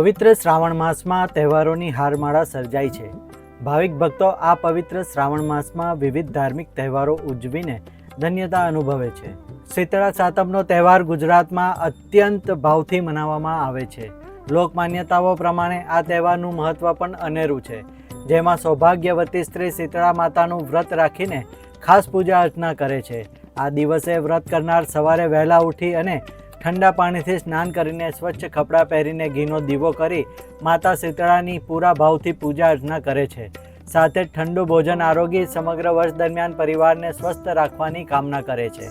પવિત્ર શ્રાવણ માસમાં તહેવારોની હારમાળા સર્જાઈ છે। ભાવિક ભક્તો આ પવિત્ર શ્રાવણ માસમાં વિવિધ ધાર્મિક તહેવારો ઉજવીને ધન્યતા અનુભવે છે। શીતળા સાતમનો તહેવાર ગુજરાતમાં અત્યંત ભાવથી મનાવવામાં આવે છે। લોક માન્યતાઓ પ્રમાણે આ તહેવારનું મહત્વ પણ અનેરું છે, જેમાં સૌભાગ્યવતી સ્ત્રી શીતળા માતાનું વ્રત રાખીને ખાસ પૂજા અર્ચના કરે છે। આ દિવસે વ્રત કરનાર સવારે વહેલા ઉઠી અને ઠંડા પાણીથી સ્નાન કરીને સ્વચ્છ કપડાં પહેરીને ઘીનો દીવો કરી માતા શીતળાની પૂરા ભાવથી પૂજા અર્ચના કરે છે। સાથે જ ઠંડુ ભોજન આરોગી સમગ્ર વર્ષ દરમિયાન પરિવારને સ્વસ્થ રાખવાની કામના કરે છે।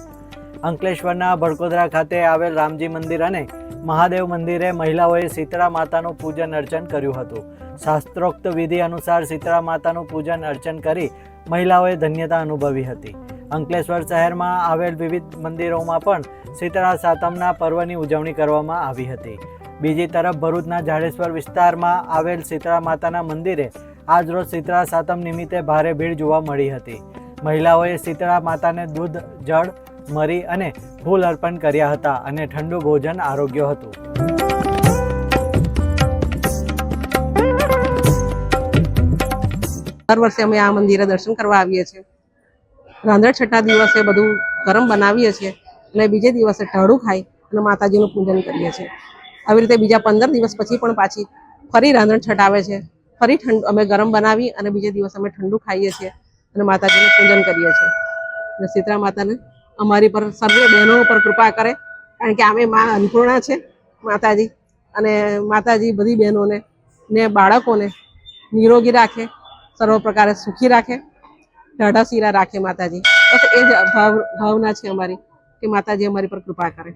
અંકલેશ્વરના ભડકોદરા ખાતે આવેલ રામજી મંદિર અને મહાદેવ મંદિરે મહિલાઓએ શીતળા માતાનું પૂજન અર્ચન કર્યું હતું। શાસ્ત્રોક્ત વિધિ અનુસાર શીતળા માતાનું પૂજન અર્ચન કરી મહિલાઓએ ધન્યતા અનુભવી હતી। અંકલેશ્વર શહેરમાં આવેલ વિવિધ મંદિરોમાં પણ શીતળા સાતમના પર્વની ઉજવણી કરવામાં આવી હતી। બીજી તરફ ભરૂચના જાડેશ્વર વિસ્તારમાં આવેલ શીતળા માતાના મંદિરે આજરોજ શીતળા સાતમ નિમિત્તે ભારે ભીડ જોવા મળી હતી। મહિલાઓએ શીતળા માતાને દૂધ, જળ, મરી અને ફૂલ અર્પણ કર્યા હતા અને ઠંડુ ભોજન આરોગ્યું હતું। દર વર્ષે અમે આ મંદિરે દર્શન કરવા આવીએ છીએ। રાંધણ છઠ્ઠા દિવસે બધું ગરમ બનાવીએ છીએ અને બીજે દિવસે ટાળું ખાઈ અને માતાજીનું પૂજન કરીએ છીએ। આવી રીતે બીજા 15 દિવસ પછી પણ પાછી ફરી રાંધણ છઠ આવે છે। ફરી અમે ગરમ બનાવી અને બીજે દિવસ અમે ઠંડુ ખાઈએ છીએ અને માતાજીનું પૂજન કરીએ છીએ। અને શીતળા માતાને અમારી પર સર્વે બહેનો પર કૃપા કરે, કારણ કે અમે મા અન્નપૂર્ણા છે માતાજી, અને માતાજી બધી બહેનોને ને બાળકોને નિરોગી રાખે, સર્વ પ્રકારે સુખી રાખે, ઢાઢા શીરા રાખે માતાજી। બસ એ જ ભાવના છે અમારી કે માતાજી અમારી પર કૃપા કરે।